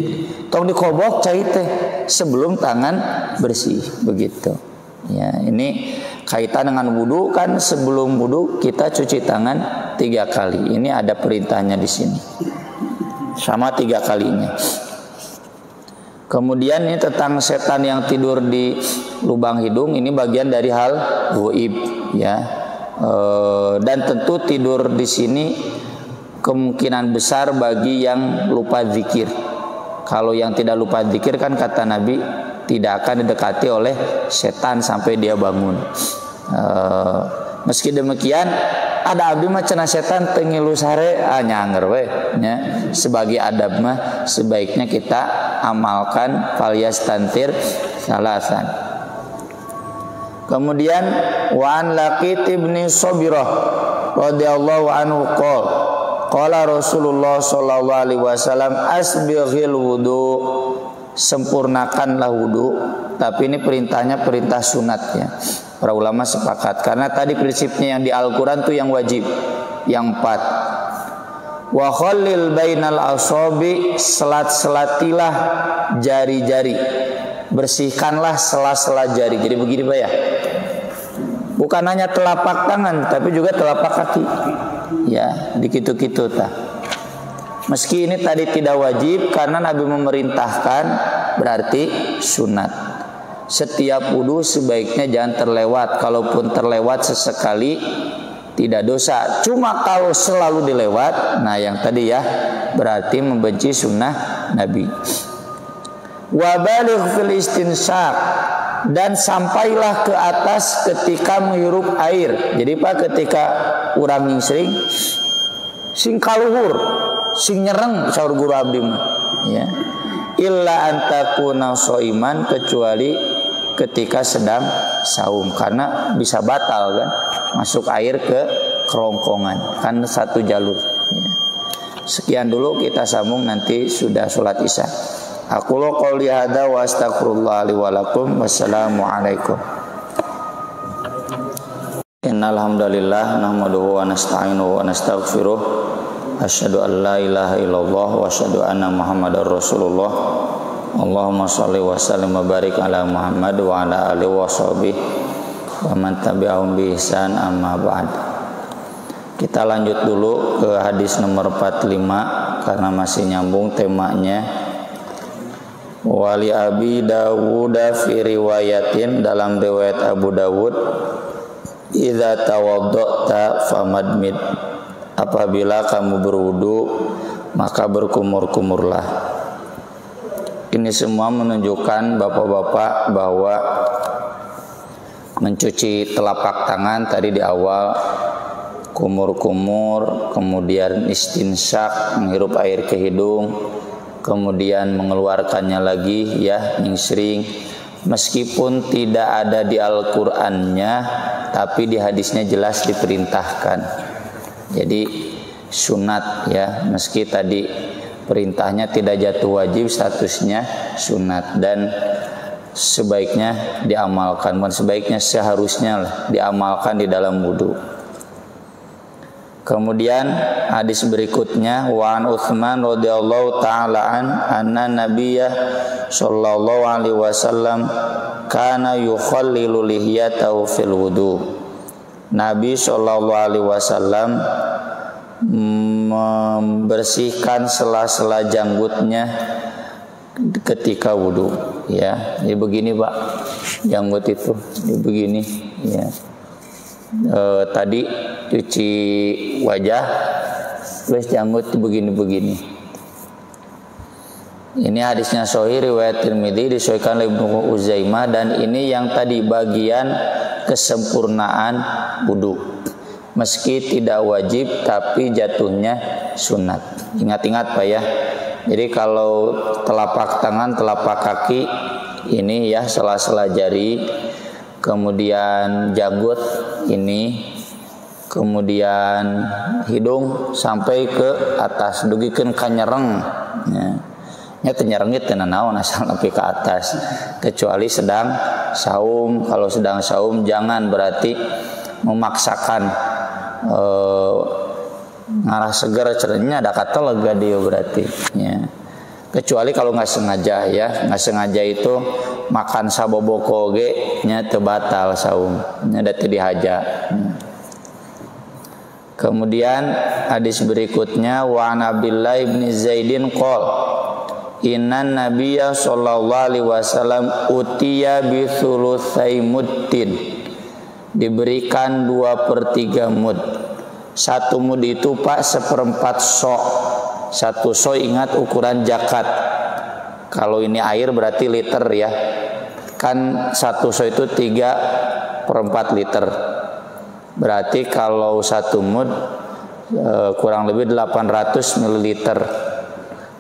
tong dikobok cai teh sebelum tangan bersih, begitu ya. Ini kaitan dengan wudu kan, sebelum wudu kita cuci tangan 3 kali. Ini ada perintahnya di sini sama 3 kalinya. Kemudian ini tentang setan yang tidur di lubang hidung, ini bagian dari hal ghaib ya. Dan tentu tidur di sini kemungkinan besar bagi yang lupa zikir. Kalau yang tidak lupa zikir kan kata Nabi tidak akan didekati oleh setan sampai dia bangun. Meski demikian ada abdi mah cenah setan teu ngilu sare nyanger we nya. Sebagai adab mah sebaiknya kita amalkan falyastantir salasan. Kemudian Wan Laqit ibni Sabirah radhiyallahu anhu qala Rasulullah sallallahu alaihi wasallam asbighil wudu, sempurnakanlah wudu. Tapi ini perintahnya perintah sunat ya. Para ulama sepakat karena tadi prinsipnya yang di Al-Qur'an tuh yang wajib, yang 4. Wa khallil bainal asabi, selat-selatilah jari-jari. Bersihkanlah sela-sela jari. Jadi begini Pak ya. Bukan hanya telapak tangan, tapi juga telapak kaki. Ya, dikitu-kitu tah. Meski ini tadi tidak wajib karena Nabi memerintahkan, berarti sunat. Setiap wudu sebaiknya jangan terlewat. Kalaupun terlewat sesekali tidak dosa. Cuma kalau selalu dilewat, nah yang tadi ya, berarti membenci sunnah Nabi. Wa baligh fil istinsaq, dan sampailah ke atas ketika menghirup air. Jadi Pak, ketika urang sering sing kaluhur, sing nyereng saur guru abdi mah, ya. Illa antakuna shaiman, kecuali ketika sedang saum, karena bisa batal kan masuk air ke kerongkongan, kan satu jalur, ya. Sekian dulu, kita sambung nanti sudah sholat isya. Aku lo qouli hadza wa astaghfirullah li wa lakum. Wassalamualaikum. Innal hamdalillah nahmaduhu wa nasta'inuhu wa nastaghfiruh. Asyhadu an la ilaha illallah wa asyhadu anna Muhammadar Rasulullah. Allahumma shalli wa sallim wa barik ala Muhammad wa ala alihi wa sahbihi wa man tabi'ahum bi ihsan, amma ba'd. Kita lanjut dulu ke hadis nomor 45 karena masih nyambung temanya. Wali Abi Dawud fi riwayatin, dalam riwayat Abu Dawud, idza tawadda'ta famadmid, apabila kamu berwudu maka berkumur-kumurlah. Ini semua menunjukkan bapak-bapak bahwa mencuci telapak tangan tadi di awal, kumur-kumur, kemudian istinsak, menghirup air ke hidung, kemudian mengeluarkannya lagi, ya, nyingsring. Meskipun tidak ada di Al-Qur'annya, tapi di hadisnya jelas diperintahkan. Jadi sunat, ya, meski tadi perintahnya tidak jatuh wajib, statusnya sunat, dan sebaiknya diamalkan. Bukan sebaiknya, seharusnya diamalkan di dalam wudu. Kemudian hadis berikutnya, wa an Utsman radhiyallahu taala anna nabiyya sallallahu alaihi wasallam kana yukhallilu lihyatahu fil wudu. Nabi sallallahu alaihi wasallam membersihkan sela-sela janggutnya ketika wudu, ya. Jadi begini Pak, janggut itu begini, ya. Tadi cuci wajah, terus janggut begini-begini. Ini hadisnya sahih riwayat Tirmidzi, disahihkan oleh Ibnu Uzaimah, dan ini yang tadi bagian kesempurnaan wudu. Meski tidak wajib, tapi jatuhnya sunat. Ingat-ingat Pak ya. Jadi kalau telapak tangan, telapak kaki ini ya, sela-sela jari, kemudian janggut ini, kemudian hidung sampai ke atas, dugikeun ka nyereng, ya. Nya teu nyerengit teu naon asal nepi ke atas, kecuali sedang saum. Kalau sedang saum jangan berarti memaksakan ngarah seger cerenya ada kata lega dia berarti, ya. Kecuali kalau nggak sengaja, ya, nggak sengaja itu makan saboboko ge nya teu batal saum, nya da teu dihaja. Kemudian hadis berikutnya, wa an Abdullah bin Zaidin qol inna nabiyya sallallahu alaihi wasallam utiya bi thulutsai muddin, diberikan 2/3 mud. Satu mud itu Pak 1/4 sok. Satu sok, ingat ukuran zakat. Kalau ini air berarti liter, ya. Kan satu sok itu 3/4 liter. Berarti kalau satu mud kurang lebih 800 ml.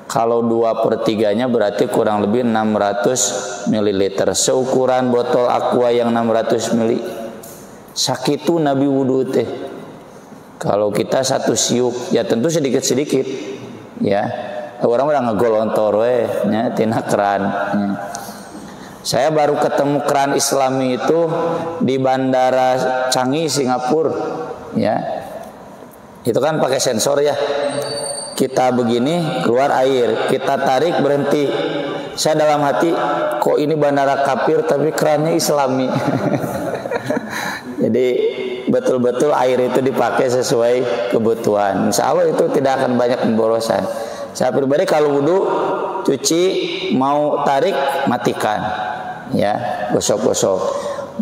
Kalau 2/3-nya berarti kurang lebih 600 ml. Seukuran botol aqua yang 600 ml. Sakitu Nabi wudu teh. Kalau kita satu siuk, ya tentu sedikit-sedikit, ya. Orang udah ngegolontor we nya tina keran, ya. Saya baru ketemu keran Islami itu di Bandara Changi, Singapura, ya. Itu kan pakai sensor, ya. Kita begini keluar air, kita tarik berhenti. Saya dalam hati, kok ini bandara kafir tapi kerannya Islami. Jadi betul-betul air itu dipakai sesuai kebutuhan. Insya Allah itu tidak akan banyak pemborosan. Saya pribadi kalau wudhu, cuci, mau tarik, matikan, ya, gosok-gosok.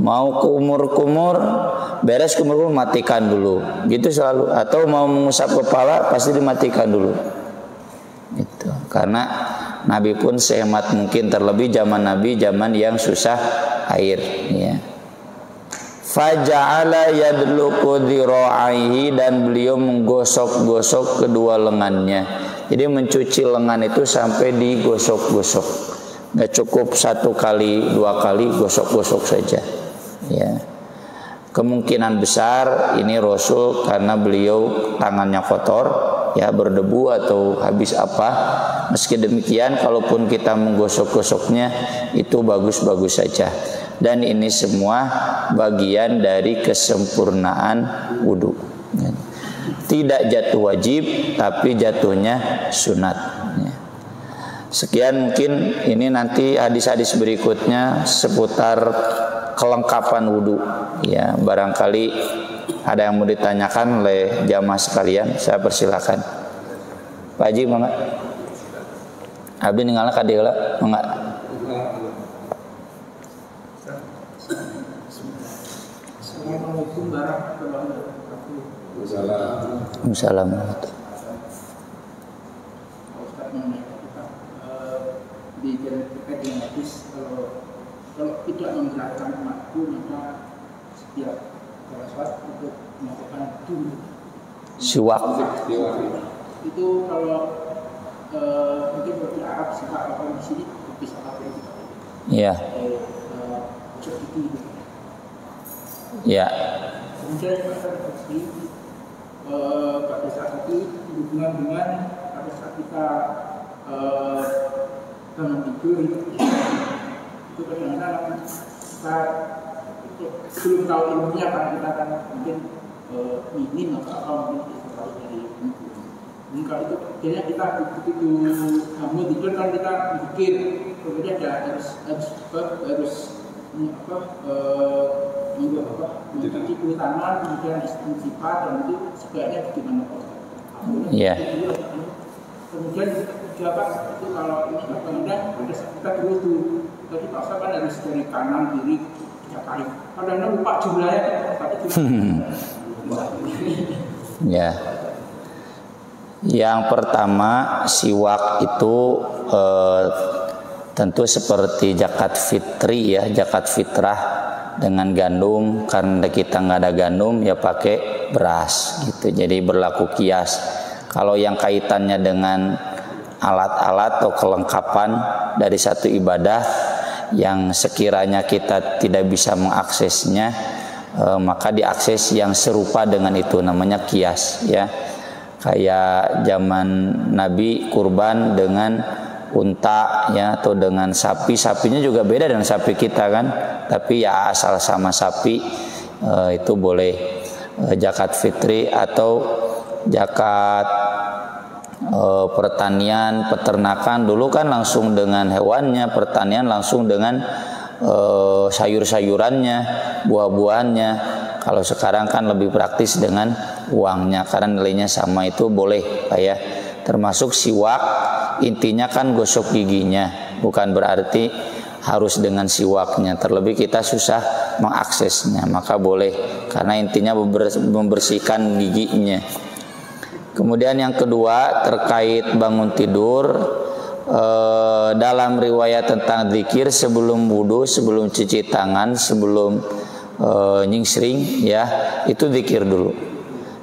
Mau kumur-kumur, beres kumur-kumur, matikan dulu. Gitu selalu. Atau mau mengusap kepala, pasti dimatikan dulu. Itu. Karena Nabi pun sehemat mungkin, terlebih zaman Nabi, zaman yang susah air, ya. Faja'ala yadluku dhira'aihi, dan beliau menggosok-gosok kedua lengannya. Jadi mencuci lengan itu sampai digosok-gosok. Nggak cukup 1 kali 2 kali, gosok-gosok saja, ya. Kemungkinan besar ini Rasul karena beliau tangannya kotor, ya, berdebu atau habis apa. Meski demikian, kalaupun kita menggosok-gosoknya itu bagus-bagus saja. Dan ini semua bagian dari kesempurnaan wudhu. Tidak jatuh wajib, tapi jatuhnya sunat. Sekian mungkin ini, nanti hadis-hadis berikutnya seputar kelengkapan wudhu. Ya, barangkali ada yang mau ditanyakan oleh jamaah sekalian, saya persilakan. Pak Haji, mangga. Abdi ninggalna ka dieu lah, mangga. Assalamualaikum warahmatullahi wabarakatuh. Assalamualaikum. Ustaz mengingatkan di jalan terkait dengan hadis, kalau tidak menggerakkan mata, maka setiap sholat untuk melakukan dulu. Siwak. Itu kalau mungkin di Arab siapa apa di sini bisa pakai itu. Iya. Seperti itu. Ya. Kemudian pada saat itu berhubungan dengan pada saat kita bangun tidur itu kadang-kadang kita belum tahu ilmunya, karena kita kan mungkin minim atau mungkin tahu dari ilmu. Kalau itu akhirnya kita begitu bangun tidur kan kita berpikir kemudian harus mencuci kulit tangan, kemudian istinfar, dan itu sebaiknya bagaimana Pak? Iya. Kemudian juga itu kalau ini kadang-kadang kita dulu tadi Pak Ustaz kan harus dari kanan kiri 3 kali. Kadang-kadang lupa jumlahnya, tapi ya. Yang pertama, siwak itu tentu seperti zakat fitri, ya, zakat fitrah dengan gandum. Karena kita nggak ada gandum, ya pakai beras gitu. Jadi berlaku kias. Kalau yang kaitannya dengan alat-alat atau kelengkapan dari satu ibadah yang sekiranya kita tidak bisa mengaksesnya, maka diakses yang serupa dengan itu, namanya kias, ya. Kayak zaman Nabi kurban dengan unta, ya, atau dengan sapi. Sapinya juga beda dengan sapi kita kan, tapi ya asal sama sapi, itu boleh zakat fitri. Atau zakat pertanian, peternakan, dulu kan langsung dengan hewannya, pertanian langsung dengan sayur-sayurannya, buah-buahannya. Kalau sekarang kan lebih praktis dengan uangnya karena nilainya sama, itu boleh, kayak termasuk siwak. Intinya kan gosok giginya, bukan berarti harus dengan siwaknya. Terlebih kita susah mengaksesnya, maka boleh, karena intinya membersihkan giginya. Kemudian yang kedua terkait bangun tidur, dalam riwayat tentang zikir sebelum wudu, sebelum cuci tangan, sebelum nyingsring, ya, itu zikir dulu.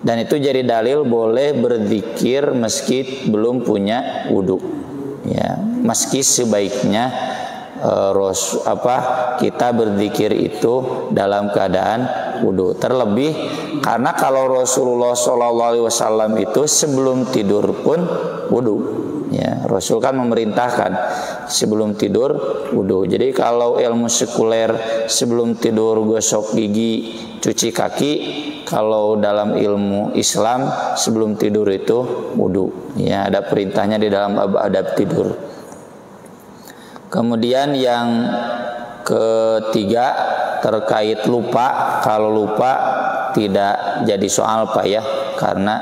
Dan itu jadi dalil boleh berzikir meski belum punya wudu, ya. Meski sebaiknya kita berzikir itu dalam keadaan wudu. Terlebih karena kalau Rasulullah SAW itu sebelum tidur pun wudu, ya. Rasul kan memerintahkan sebelum tidur wudu. Jadi kalau ilmu sekuler sebelum tidur gosok gigi, cuci kaki. Kalau dalam ilmu Islam sebelum tidur itu wudu, ya, ada perintahnya di dalam adab tidur. Kemudian yang ketiga, terkait lupa, kalau lupa tidak jadi soal Pak ya, karena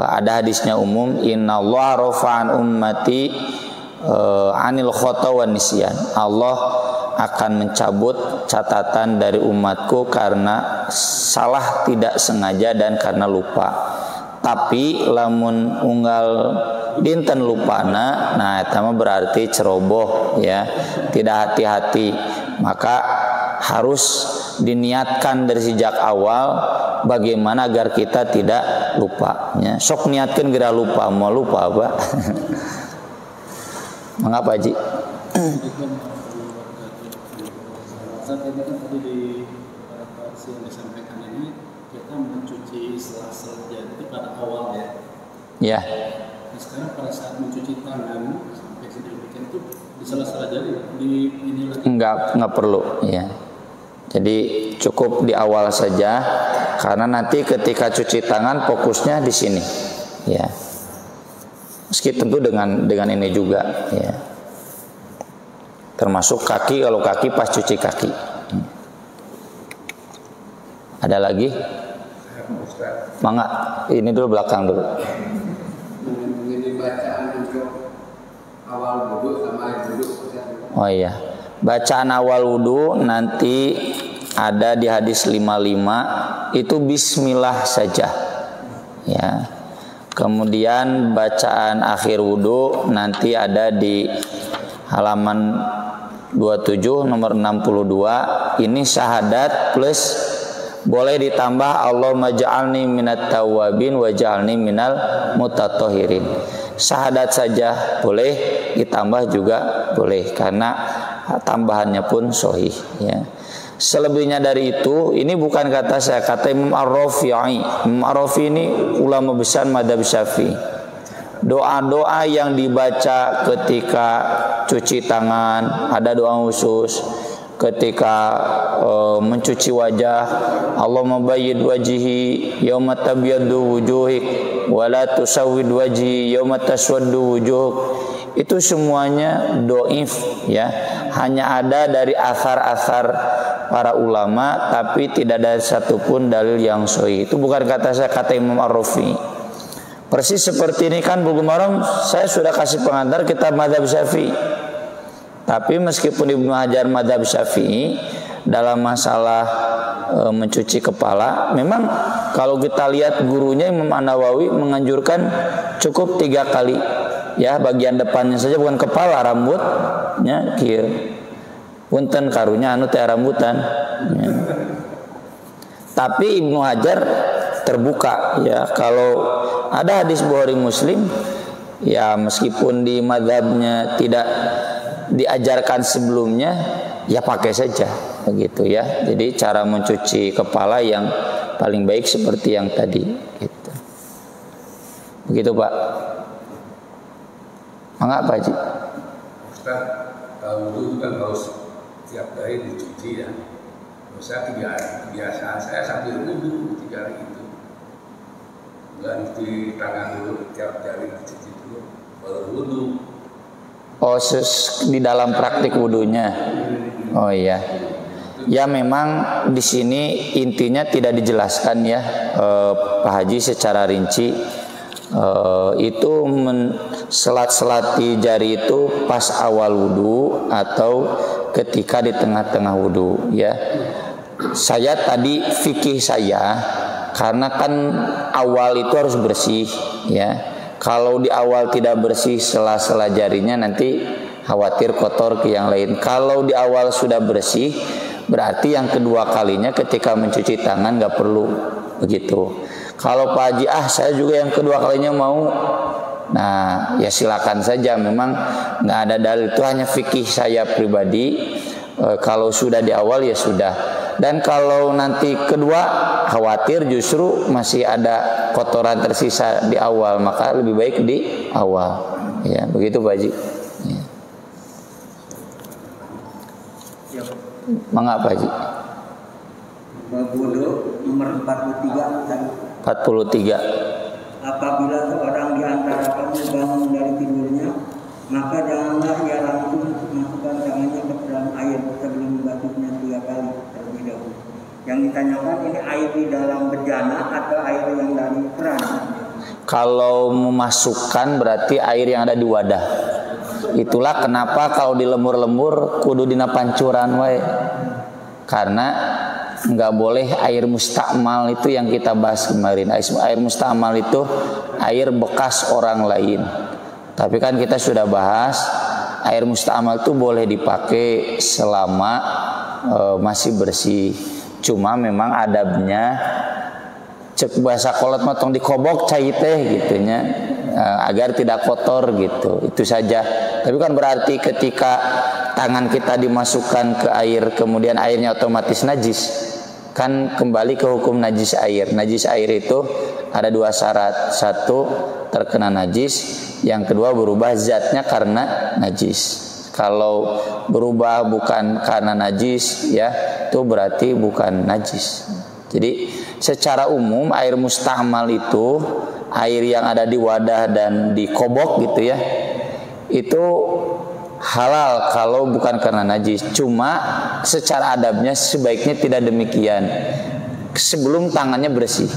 ada hadisnya umum, innallaha rafa'an ummati anil khata wan nisyan. Allah akan mencabut catatan dari umatku karena salah tidak sengaja dan karena lupa. Tapi lamun unggal dinten lupana, nah eta mah berarti ceroboh ya, tidak hati-hati. Maka harus diniatkan dari sejak awal bagaimana agar kita tidak lupa ya. Sok niatkan geura lupa, mau lupa apa? Mengapa Haji? Saat ini kan tadi di versi yang disampaikan ini kita mencuci sela-sela jari itu pada awal ya. Ya. Nah, sekarang pada saat mencuci tangan sampai sedemikian itu di sela-sela jari di ini lagi. Enggak perlu ya. Jadi cukup di awal saja, karena nanti ketika cuci tangan fokusnya di sini ya. Meski tentu dengan ini juga ya. Termasuk kaki, kalau kaki pas cuci kaki. Ada lagi? Mangga, ini dulu belakang dulu. Ini bacaan untuk awal wudu sama air wudu. Oh iya. Bacaan awal wudu nanti ada di hadis 55 itu bismillah saja. Ya. Kemudian bacaan akhir wudu nanti ada di halaman 27 nomor 62. Ini syahadat plus boleh ditambah Allahumma ja'alni minat tawabin wa ja'alni minal mutatahhirin. Syahadat saja boleh, ditambah juga boleh karena tambahannya pun sahih ya. Selebihnya dari itu, ini bukan kata saya, kata Imam Ar-Rafi'i. Imam Ar-Rafi'i ini ulama besar madzhab Syafi'i. Doa-doa yang dibaca ketika cuci tangan, ada doa khusus. Ketika mencuci wajah, Allahumma bayyid wajhi yauma tabyaddu wujuhik wa la tusawwid wajhi yauma taswaddu wujuhuk. Itu semuanya doif ya, hanya ada dari asar-asar para ulama, tapi tidak ada satupun dalil yang sahih. Itu bukan kata saya, kata Imam Ar-Rafi'i. Persis seperti ini kan Bulughul Maram, saya sudah kasih pengantar kitab madzhab Syafi'i. Tapi meskipun Ibnu Hajar madzhab Syafi'i dalam masalah mencuci kepala, memang kalau kita lihat gurunya Imam An-Nawawi menganjurkan cukup 3 kali. Ya, bagian depannya saja, bukan kepala, rambutnya kieu. Punten karunya anu teh rambutan. Ya. Tapi Ibnu Hajar terbuka ya, kalau ada hadis Bukhari Muslim ya, meskipun di mazhabnya tidak diajarkan sebelumnya, ya pakai saja begitu ya. Jadi cara mencuci kepala yang paling baik seperti yang tadi gitu. Begitu Pak. Mengapa Pak Haji? Ustaz, kalau dulu kan harus tiap hari dicuci ya. Saya kebiasaan saya sambil wudhu 3 hari itu. Ganti tangan dulu, tiap jari dicuci dulu, baru wudhu. Oh, di dalam praktik wudhunya. Oh iya. Ya memang di sini intinya tidak dijelaskan ya Pak Haji secara rinci. Itu selat-selat di jari itu pas awal wudhu atau ketika di tengah-tengah wudhu ya. Saya tadi fikih saya, karena kan awal itu harus bersih ya. Kalau di awal tidak bersih sela-sela jarinya, nanti khawatir kotor ke yang lain. Kalau di awal sudah bersih, berarti yang kedua kalinya ketika mencuci tangan nggak perlu begitu. Kalau Pak Haji, saya juga yang kedua kalinya mau, nah ya silakan saja. Memang nggak ada dalil, itu hanya fikih saya pribadi. Kalau sudah di awal ya sudah. Dan kalau nanti kedua khawatir justru masih ada kotoran tersisa di awal, maka lebih baik di awal. Ya begitu Pak Haji. Ya. Mangga Pak Haji. Wudu nomor 43 dan 43. Apabila seorang di antara kamu bangun dari tidurnya, maka janganlah ia langsung masukkan tangannya ke dalam air sebelum membasuhnya 3 kali. Yang ditanyakan ini air di dalam bejana atau air yang dari keran? Kalau memasukkan berarti air yang ada di wadah. Itulah kenapa kalau di lemur-lemur kudu dina pancuran wae. Karena nggak boleh air mustakmal itu yang kita bahas kemarin. Air mustakmal itu air bekas orang lain. Tapi kan kita sudah bahas air mustakmal itu boleh dipakai selama masih bersih. Cuma memang adabnya cek bahasa kolot motong dikobok cai teh gitunya agar tidak kotor gitu. Itu saja. Tapi kan berarti ketika tangan kita dimasukkan ke air kemudian airnya otomatis najis. Kan kembali ke hukum najis air. Najis air itu ada dua syarat. Satu, terkena najis. Yang kedua, berubah zatnya karena najis. Kalau berubah bukan karena najis, ya itu berarti bukan najis. Jadi secara umum air musta'mal itu air yang ada di wadah dan di kobok gitu ya, itu halal kalau bukan karena najis. Cuma secara adabnya sebaiknya tidak demikian. Sebelum tangannya bersih.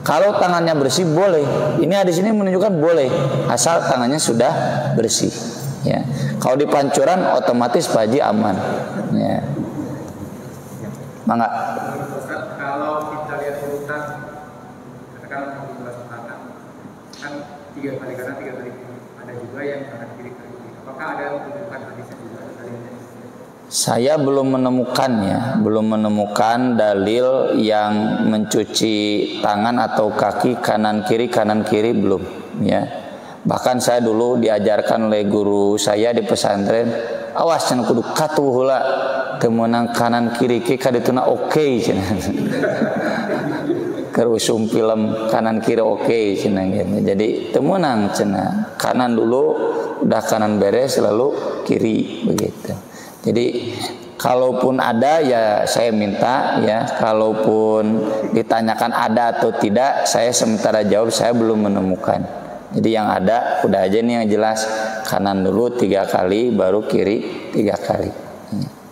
Kalau tangannya bersih boleh. Ini di sini menunjukkan boleh asal tangannya sudah bersih. Ya. Kalau di pancuran otomatis Pak Haji aman. Ya. Mangga. Kalau kita lihat urutan, katakan kan 3 kali kanan 3 kiri. Ada juga yang kanan kiri. Apakah ada rujukan hadisnya juga? Saya belum menemukan dalil yang mencuci tangan atau kaki kanan kiri belum, ya. Bahkan saya dulu diajarkan oleh guru saya di pesantren, awas cenah kudu katuh heula teu meunang kanan kiri ke kadituna oke cenah. Keur usum film kanan kiri oke cenah gitu. Jadi teu meunang cenah. Kanan dulu udah kanan beres lalu kiri begitu. Jadi kalaupun ada ya saya minta ya, kalaupun ditanyakan ada atau tidak saya sementara jawab saya belum menemukan. Jadi yang ada udah aja nih yang jelas, kanan dulu 3 kali baru kiri 3 kali.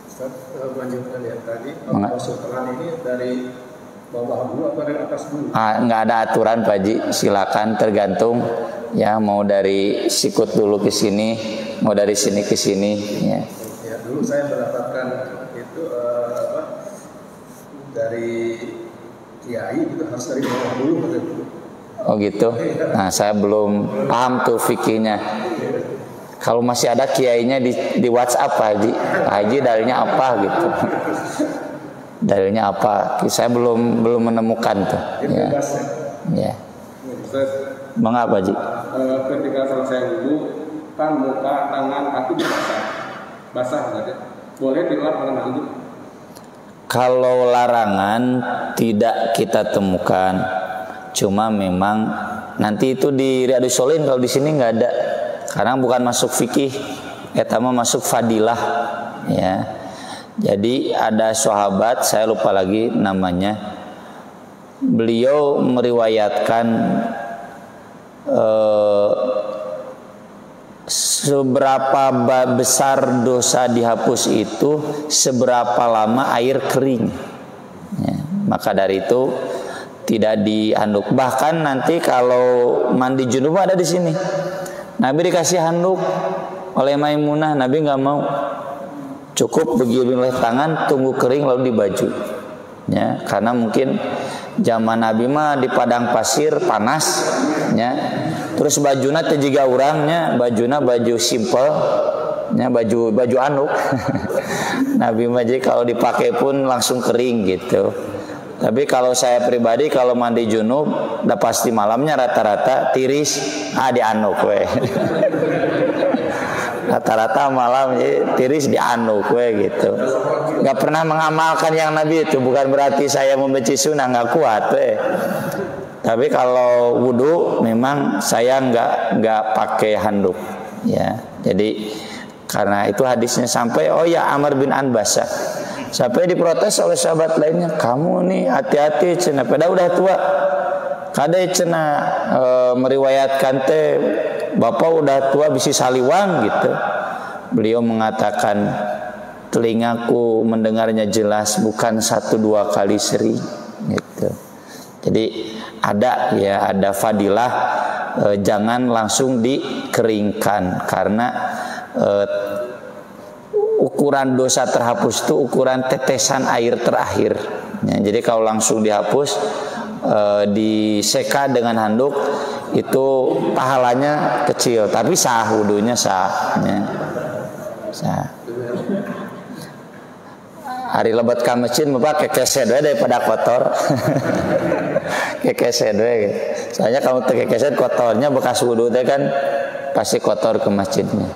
Ustaz, lanjutkan ya tadi masuk tangan ini dari bawah dulu atau dari atas dulu? Nggak ada aturan Pak Haji, silakan tergantung ya, mau dari sikut dulu ke sini, mau dari sini ke sini ya. Dulu saya mendapatkan itu dari kiai itu harus dari bawah dulu betul. Oh gitu. Nah saya belum paham tuh fikihnya. Kalau masih ada kiainya di WhatsApp Pak Haji, Pak Haji dalilnya apa gitu. Dalilnya apa? Saya belum menemukan tuh. Ya. Ya. Mengapa Haji? Ketika selesai wudhu kan muka, tangan, kaki basah saja. Boleh dilap dengan wudhu? Kalau larangan tidak kita temukan. Cuma memang nanti itu di Riyadhus Shalihin, kalau di sini nggak ada. Karena bukan masuk fikih, eta mah masuk fadilah ya. Jadi ada sahabat, saya lupa lagi namanya. Beliau meriwayatkan seberapa besar dosa dihapus itu seberapa lama air kering ya, maka dari itu tidak dihanduk. Bahkan nanti kalau mandi junub ada di sini, Nabi dikasih handuk oleh Maimunah, Nabi nggak mau, cukup begini oleh tangan tunggu kering lalu di baju ya, karena mungkin zaman Nabi mah di padang pasir panas ya. Terus bajuna teh jiga urangnya, baju simple, ya baju anduk. Nabi mah kalau dipakai pun langsung kering gitu. Tapi kalau saya pribadi kalau mandi junub, udah pasti malamnya rata-rata tiris, di anduk we. Rata-rata malam tiris di anduk we gitu. Gak pernah mengamalkan yang Nabi itu, bukan berarti saya membenci sunnah, nggak kuat we. Tapi kalau wudhu memang saya nggak pakai handuk ya. Jadi karena itu hadisnya sampai Amr bin Anbasah sampai diprotes oleh sahabat lainnya, kamu nih hati-hati cenah, padahal udah tua. Kadai cenah meriwayatkan teh bapak udah tua bisi saliwang gitu. Beliau mengatakan telingaku mendengarnya jelas, bukan 1-2 kali sering gitu. Jadi ada fadilah jangan langsung dikeringkan, karena ukuran dosa terhapus itu ukuran tetesan air terakhir ya. Jadi kalau langsung dihapus diseka dengan handuk itu pahalanya kecil, tapi sah, wudunya sah ya. Sah. Hari lebat ka masjid Bapak kekeset we daripada kotor. Kekeset we. Soalnya kamu kekeset kotornya bekas wudu teh kan pasti kotor ke masjidnya.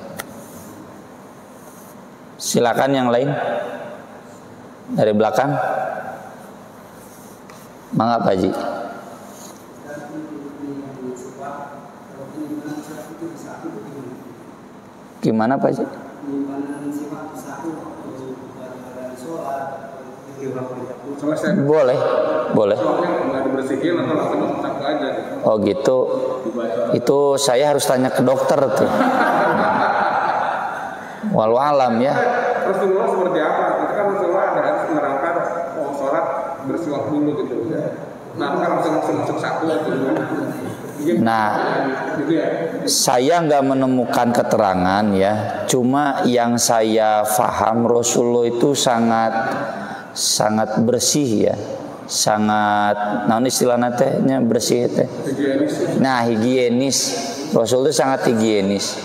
Silakan yang lain dari belakang. Mangga Pak Haji. Gimana Pak Haji? Boleh. Oh gitu. Itu saya harus tanya ke dokter tuh. Walau alam ya. Rasulullah seperti apa? Itu kan Rasulullah ada hadis menerangkan sholat bersiwak dulu gitu. Nah kan masuk satu gitu. Nah, saya nggak menemukan keterangan ya. Cuma yang saya paham Rasulullah itu sangat bersih ya. Sangat, nah istilahnya tehnya bersih teh. Nah higienis. Rasul itu sangat higienis.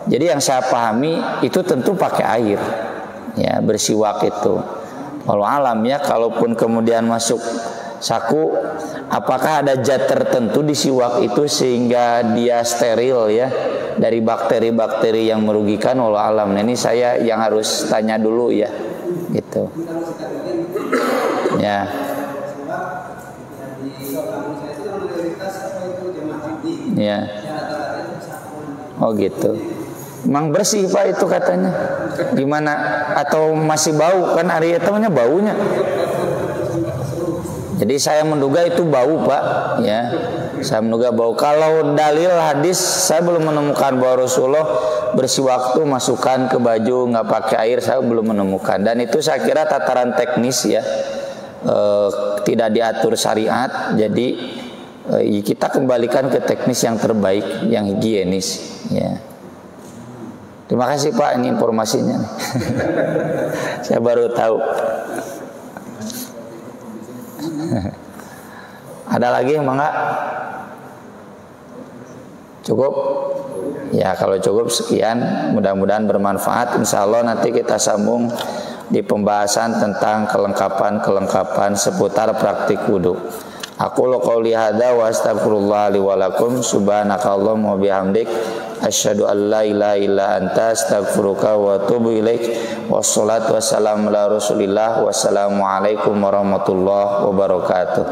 Jadi yang saya pahami itu tentu pakai air ya, bersiwak itu. Walau alam ya, kalaupun kemudian masuk saku, apakah ada zat tertentu di siwak itu sehingga dia steril ya dari bakteri-bakteri yang merugikan? Walau alam. Nah, ini saya yang harus tanya dulu ya gitu ya. Ya. Oh gitu. Emang bersih Pak itu katanya. Gimana? Atau masih bau? Kan hari itu baunya. Jadi saya menduga itu bau Pak ya. Saya menduga bau. Kalau dalil hadis saya belum menemukan bahwa Rasulullah bersiwak itu masukkan ke baju nggak pakai air, saya belum menemukan. Dan itu saya kira tataran teknis ya, tidak diatur syariat. Jadi kita kembalikan ke teknis yang terbaik, yang higienis ya. Terima kasih Pak, ini informasinya nih. Saya baru tahu. Ada lagi Mangga? Cukup? Ya kalau cukup sekian, mudah-mudahan bermanfaat. Insya Allah nanti kita sambung di pembahasan tentang kelengkapan seputar praktik wudu. Aku qouli hadza wa astaghfirullah li wa lakum, subhanakallahumma wa bihamdik, asyhadu an la ilaha illa anta, astaghfiruka wa atubu ilaik. Wassalatu wassalamu ala Rasulillah. Wassalamu alaikum warahmatullahi wabarakatuh.